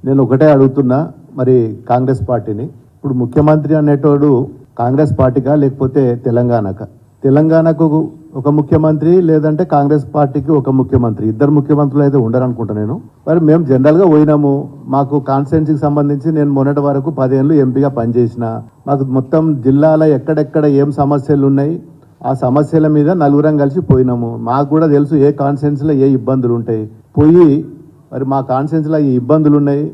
నేను ఒకటే అడుగుతున్నా, మరి కాంగ్రెస్ పార్టీని, ఇప్పుడు ముఖ్యమంత్రి అనేటోడు కాంగ్రెస్ పార్టీకా లేకపోతే తెలంగాణకు ఒక ముఖ్యమంత్రి, లేదంటే కాంగ్రెస్ పార్టీకి ఒక ముఖ్యమంత్రి, ఇద్దరు ముఖ్యమంత్రులు అయితే ఉండరు అనుకుంటా నేను. మరి మేము జనరల్గా పోయినాము, మాకు కాన్స్టిట్యున్సీకి సంబంధించి నేను మొన్నటి వరకు 10 ఏళ్ళు ఎంపీగా పనిచేసిన, మాకు మొత్తం జిల్లాలో ఎక్కడెక్కడ ఏం సమస్యలు ఉన్నాయి ఆ సమస్యల మీద నలుగురం కలిసి పోయినాము. మాకు కూడా తెలుసు ఏ కాన్స్టిట్యున్సీలో ఏ ఇబ్బందులు ఉంటాయి. పోయి మరి మా కాన్స్టిట్యున్సీలో ఈ ఇబ్బందులు ఉన్నాయి.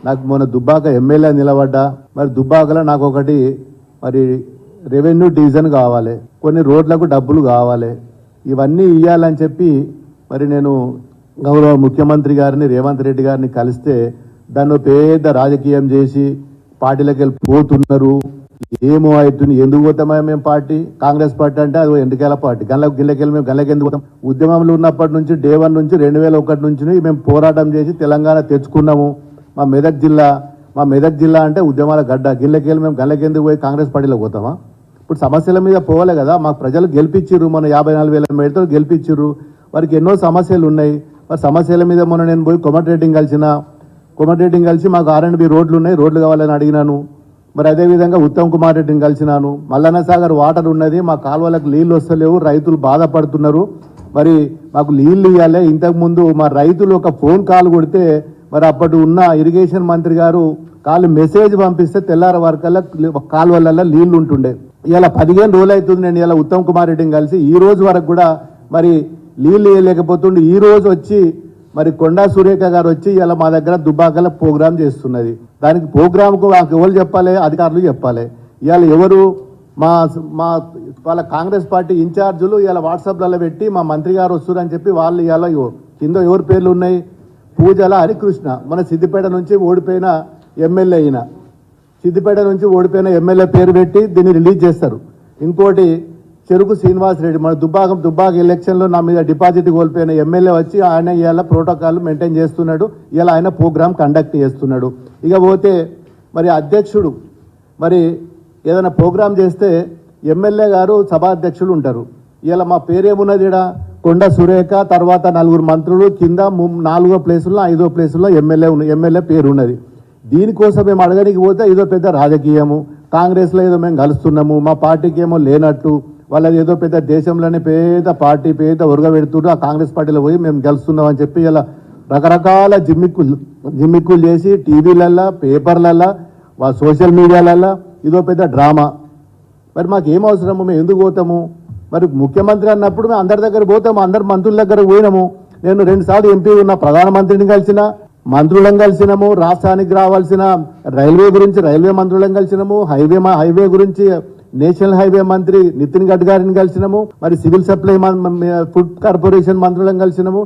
నాకు మొన్న దుబ్బాక ఎమ్మెల్యే నిలబడ్డా, మరి దుబ్బాకలో నాకు ఒకటి మరి రెవెన్యూ డివిజన్ కావాలి, కొన్ని రోడ్లకు డబ్బులు కావాలి, ఇవన్నీ ఇవ్వాలని చెప్పి మరి నేను గౌరవ ముఖ్యమంత్రి గారిని రేవంత్ రెడ్డి గారిని కలిస్తే దాన్ని పెద్ద రాజకీయం చేసి పార్టీలకు వెళ్ళి పోతున్నారు. ఏమో అవుతుంది, ఎందుకు పోతామా మేము పార్టీ, కాంగ్రెస్ పార్టీ అంటే అది ఎండుకేల పార్టీ, గిల్లకెళ్ళి మేము గల్లకి ఎందుకు పోతాం. ఉద్యమంలో ఉన్నప్పటి నుంచి డే 1 నుంచి 2001 నుంచి మేము పోరాటం చేసి తెలంగాణ తెచ్చుకున్నాము. మా మెదక్ జిల్లా అంటే ఉద్యమాల గడ్డ, గిల్లకెళ్ళి మేము గల్లకెందుకు పోయి కాంగ్రెస్ పార్టీలో పోతామా. ఇప్పుడు సమస్యల మీద పోవాలి కదా, మాకు ప్రజలు గెలిపించారు, మన 54,000 మేడతో గెలిపించారు, వారికి ఎన్నో సమస్యలు ఉన్నాయి. మరి సమస్యల మీద మొన్న నేను పోయి కోమటిరెడ్డిని కలిసి మాకు R&B రోడ్లు ఉన్నాయి, రోడ్లు కావాలని అడిగినాను. మరి అదేవిధంగా ఉత్తమ్ కుమార్ రెడ్డిని కలిసినాను. మల్లన్న సాగర్ వాటర్ ఉన్నది, మా కాలువలకు నీళ్ళు వస్తలేవు, రైతులు బాధపడుతున్నారు, మరి మాకు నీళ్ళు ఇవ్వాలి. ఇంతకుముందు మా రైతులు ఒక ఫోన్ కాల్ కొడితే మరి అప్పటి ఉన్న ఇరిగేషన్ మంత్రి గారు మెసేజ్ పంపిస్తే తెల్లార వరకల్లా కాలువలలో నీళ్లు ఉంటుండే. ఇలా 15 రోజులు అవుతుంది నేను ఇలా ఉత్తమ్ కుమార్ రెడ్డిని కలిసి, ఈ రోజు వరకు కూడా మరి నీళ్ళు వేయలేకపోతుండే. ఈ రోజు వచ్చి మరి కొండా సురేఖ గారు వచ్చి ఇలా మా దగ్గర దుబ్బాకల ప్రోగ్రామ్ చేస్తున్నది. దానికి ప్రోగ్రామ్కు మాకు ఎవరు చెప్పాలి, అధికారులు చెప్పాలి. ఇవాళ ఎవరు వాళ్ళ కాంగ్రెస్ పార్టీ ఇన్ఛార్జులు ఇలా వాట్సాప్లలో పెట్టి మా మంత్రి గారు వస్తున్నారని చెప్పి వాళ్ళు ఇలా కింద ఎవరి పేర్లు ఉన్నాయి, పూజల హరికృష్ణ, మన సిద్దిపేట నుంచి ఓడిపోయిన ఎమ్మెల్యే పేరు పెట్టి దీన్ని రిలీజ్ చేస్తారు. ఇంకోటి చెరుకు శ్రీనివాస్ రెడ్డి, మన దుబ్బాక ఎలక్షన్లో నా మీద డిపాజిట్ కోల్పోయిన ఎమ్మెల్యే వచ్చి ఆయన ఇవాళ ప్రోటోకాల్ మెయింటైన్ చేస్తున్నాడు, ఇలా ఆయన ప్రోగ్రామ్ కండక్ట్ చేస్తున్నాడు. ఇక పోతే మరి అధ్యక్షుడు మరి ఏదైనా ప్రోగ్రామ్ చేస్తే ఎమ్మెల్యే గారు సభాధ్యక్షులు ఉంటారు. ఇలా మా పేరేమున్నది, ఇక్కడ కొండ సురేఖ, తర్వాత 4 మంత్రులు, కింద 4వ ప్లేసుల్లో 5వ ప్లేసుల్లో ఎమ్మెల్యే పేరు ఉన్నది. దీనికోసం మేము అడగడానికి పోతే ఇదో పెద్ద రాజకీయము, కాంగ్రెస్లో ఏదో మేము కలుస్తున్నాము, మా పార్టీకి ఏమో లేనట్టు, వాళ్ళది ఏదో పెద్ద దేశంలోనే పెద్ద పార్టీ పెద్ద ఉరగ పెడుతుండ్రు, ఆ కాంగ్రెస్ పార్టీలో పోయి మేము గెలుస్తున్నాం అని చెప్పి ఇలా రకరకాల జిమ్మిక్కులు చేసి టీవీలల్లో, పేపర్లల్లో, సోషల్ మీడియాలల్లో ఇదో పెద్ద డ్రామా. మరి మాకు ఏం అవసరము, మేము ఎందుకు పోతాము? మరి ముఖ్యమంత్రి అన్నప్పుడు మేము అందరి దగ్గర పోతాము, అందరు మంత్రుల దగ్గర పోయినాము. నేను 2 సార్లు ఎంపీ ఉన్న ప్రధానమంత్రిని కలిసిన, మంత్రులను కలిసినాము, రాష్ట్రానికి రావాల్సిన రైల్వే మంత్రులను కలిసినాము, హైవే గురించి నేషనల్ హైవే మంత్రి నితిన్ గడ్కరీని కలిసినాము, మరి సివిల్ సప్లై ఫుడ్ కార్పొరేషన్ మంత్రులను కలిసినాము.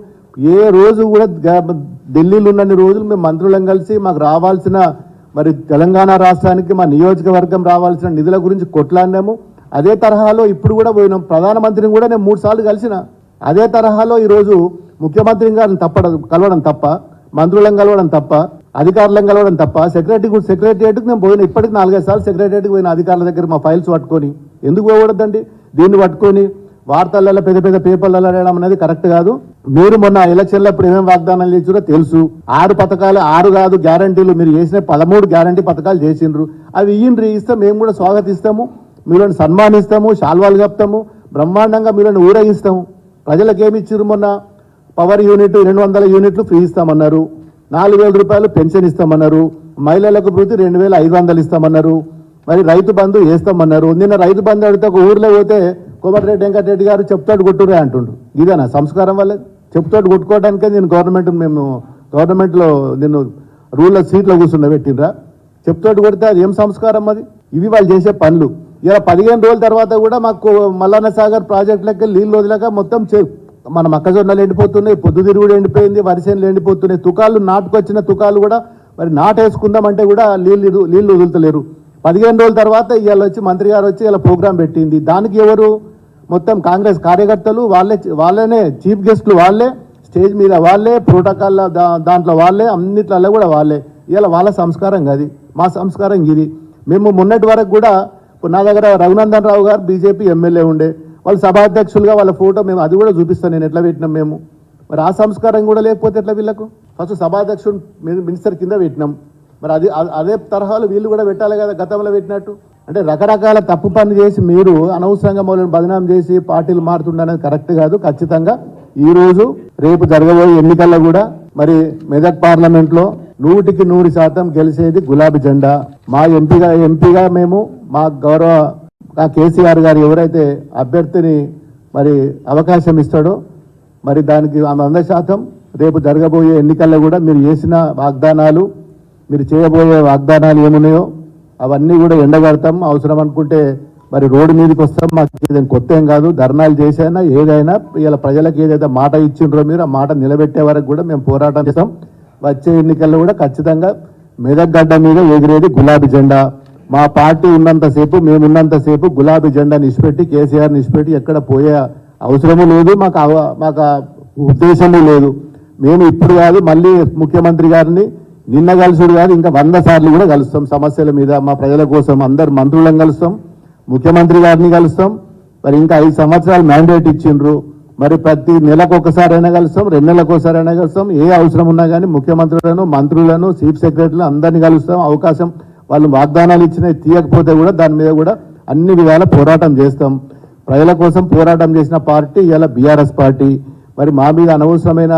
ఏ రోజు కూడా ఢిల్లీలో ఉన్నన్ని రోజులు మేము మంత్రులను కలిసి మాకు రావాల్సిన మరి తెలంగాణ రాష్ట్రానికి మా నియోజకవర్గం రావాల్సిన నిధుల గురించి కొట్లాడినాము. అదే తరహాలో ఇప్పుడు కూడా పోయినాం. ప్రధానమంత్రిని కూడా నేను 3 సార్లు కలిసిన. అదే తరహాలో ఈరోజు ముఖ్యమంత్రి గారిని కలవడం తప్ప, మంత్రులను కలవడం తప్ప, అధికారులను కలవడం తప్ప, సెక్రటరియట్కి నేను పోయిన, ఇప్పటికి 4-5 సార్లు సెక్రటరియట్కి పోయిన అధికారుల దగ్గర మా ఫైల్స్ పట్టుకొని. ఎందుకు పోకూడదండి? దీన్ని పట్టుకొని వార్తలలో పెద్ద పేపర్లలో వేయడం అనేది కరెక్ట్ కాదు. మీరు మొన్న ఎలక్షన్లో ఇప్పుడు ఏమేమి వాగ్దానాలు చేసిరో తెలుసు. 6 పథకాలు, 6 కాదు గ్యారంటీలు, మీరు చేసిన 13 గ్యారంటీ పథకాలు చేసిండ్రు. అవి ఇస్తే మేము కూడా స్వాగతిస్తాము, మీరుని సన్మానిస్తాము, శాల్వాలు కప్తాము, బ్రహ్మాండంగా మీరుని ఊరేగిస్తాము. ప్రజలకు ఏమి ఇచ్చిర్రు? మొన్న పవర్ యూనిట్ 200 యూనిట్లు ఫ్రీ ఇస్తామన్నారు, 4,000 రూపాయలు పెన్షన్ ఇస్తామన్నారు, మహిళలకు ప్రతి 2,500 ఇస్తామన్నారు, మరి రైతు బంధు వేస్తామన్నారు. నిన్న రైతు బంధు అడిగితే ఒక ఊర్లో పోతే కోమటిరెడ్డి వెంకటరెడ్డి గారు చెప్తాడు కొట్టురే అంటుండ్రు. ఇదేనా సంస్కారం? వల్ల చెప్తాడు కొట్టుకోవడానికే నేను గవర్నమెంట్లో నిన్ను రూల్లో సీట్లో కూర్చుండబెట్టినరా? చెప్తాడు కొడితే అది ఏం సంస్కారం? అది ఇవి వాళ్ళు చేసే పనులు. ఇలా 15 రోజుల తర్వాత కూడా మాకు మల్లన్న సాగర్ ప్రాజెక్టులకి నీళ్ళు వదిలేక మొత్తం మన మొక్కజొన్నలు ఎండిపోతున్నాయి, పొద్దుతిరుగుడు ఎండిపోయింది, వరిసేనులు ఎండిపోతున్నాయి, నాటుకొచ్చిన తుకాలు కూడా మరి నాటేసుకుందామంటే కూడా నీళ్లు వదులుతలేరు. 15 రోజుల తర్వాత ఇవాళ వచ్చి మంత్రి గారు వచ్చి ఇలా ప్రోగ్రాం పెట్టింది. దానికి ఎవరు? మొత్తం కాంగ్రెస్ కార్యకర్తలు, వాళ్ళనే చీఫ్ గెస్టులు, వాళ్ళే స్టేజ్ మీద, వాళ్ళే ప్రోటోకాల్ దాంట్లో వాళ్ళే, అన్నిట్లలో కూడా వాళ్ళే. ఇలా వాళ్ళ సంస్కారం కాదు, మా సంస్కారం ఇది. మేము మొన్నటి వరకు కూడా నా దగ్గర రఘునందన్ రావు గారు బీజేపీ ఎమ్మెల్యే ఉండే, వాళ్ళు సభాధ్యక్షులుగా వాళ్ళ ఫోటో మేము అది కూడా చూపిస్తాను నేను ఎట్లా పెట్టినాం మేము. మరి ఆ సంస్కారం కూడా లేకపోతే ఎట్లా వీళ్ళకు? ఫస్ట్ సభాధ్యక్షుడు మినిస్టర్ కింద పెట్టినాం. మరి అదే తరహాలు వీళ్ళు కూడా పెట్టాలి కదా గతంలో పెట్టినట్టు. అంటే రకరకాల తప్పు పని చేసి మీరు అనవసరంగా మమ్మల్ని బదనాం చేసి పార్టీలు మారుతుండనేది కరెక్ట్ కాదు. ఖచ్చితంగా ఈ రోజు రేపు జరగబోయే ఎన్నికల్లో కూడా మరి మెదక్ పార్లమెంట్ లో 100% గెలిచేది గులాబీ జెండా. మా ఎంపీగా మేము మా గౌరవ కేసీఆర్ గారు ఎవరైతే అభ్యర్థిని మరి అవకాశం ఇస్తాడో మరి దానికి 100% రేపు జరగబోయే ఎన్నికల్లో కూడా మీరు చేసిన వాగ్దానాలు, మీరు చేయబోయే వాగ్దానాలు ఏమున్నాయో అవన్నీ కూడా ఎండగడతాం. అవసరం అనుకుంటే మరి రోడ్డు మీదకి వస్తాం. మాకు ఏదైనా కొత్త ఏం కాదు. ధర్నాలు చేసైనా ఏదైనా ఇలా ప్రజలకు ఏదైతే మాట ఇచ్చిండ్రో మీరు ఆ మాట నిలబెట్టే వరకు కూడా మేము పోరాటం చేస్తాం. వచ్చే ఎన్నికల్లో కూడా ఖచ్చితంగా మెదక్ గడ్డ మీద ఎగిరేది గులాబీ జెండా. మా పార్టీ ఉన్నంతసేపు, మేము ఉన్నంతసేపు గులాబీ జెండా నిష్పెట్టి, కేసీఆర్ నిష్పెట్టి ఎక్కడ పోయే అవసరము లేదు. మాకు ఉద్దేశము లేదు. మేము ఇప్పుడు కాదు, మళ్ళీ ముఖ్యమంత్రి గారిని నిన్న కలుసుడు కాదు, ఇంకా 100 సార్లు కూడా కలుస్తాం. సమస్యల మీద మా ప్రజల కోసం అందరు మంత్రులను కలుస్తాం, ముఖ్యమంత్రి గారిని కలుస్తాం. మరి ఇంకా 5 సంవత్సరాలు మ్యాండేట్ ఇచ్చిండ్రు. మరి ప్రతి నెలకు ఒకసారైనా కలుస్తాం, 2 నెలలకు ఒకసారైనా కలుస్తాం. ఏ అవసరం ఉన్నా కానీ ముఖ్యమంత్రులను, మంత్రులను, చీఫ్ సెక్రటరీలను అందరినీ కలుస్తాం. అవకాశం వాళ్ళు వాగ్దానాలు ఇచ్చినా తీయకపోతే కూడా దాని మీద కూడా అన్ని విధాల పోరాటం చేస్తాం. ప్రజల కోసం పోరాటం చేసిన పార్టీ ఇలా బీఆర్ఎస్ పార్టీ. మరి మా మీద అనవసరమైన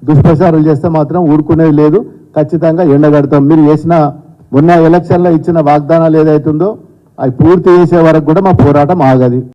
దుష్ప్రచారాలు చేస్తే మాత్రం ఊరుకునేది లేదు. ఖచ్చితంగా ఎండగడతాం. మీరు చేసిన మొన్న ఎలక్షన్లో ఇచ్చిన వాగ్దానాలు ఏదైతుందో అవి పూర్తి చేసే వరకు కూడా మా పోరాటం ఆగది.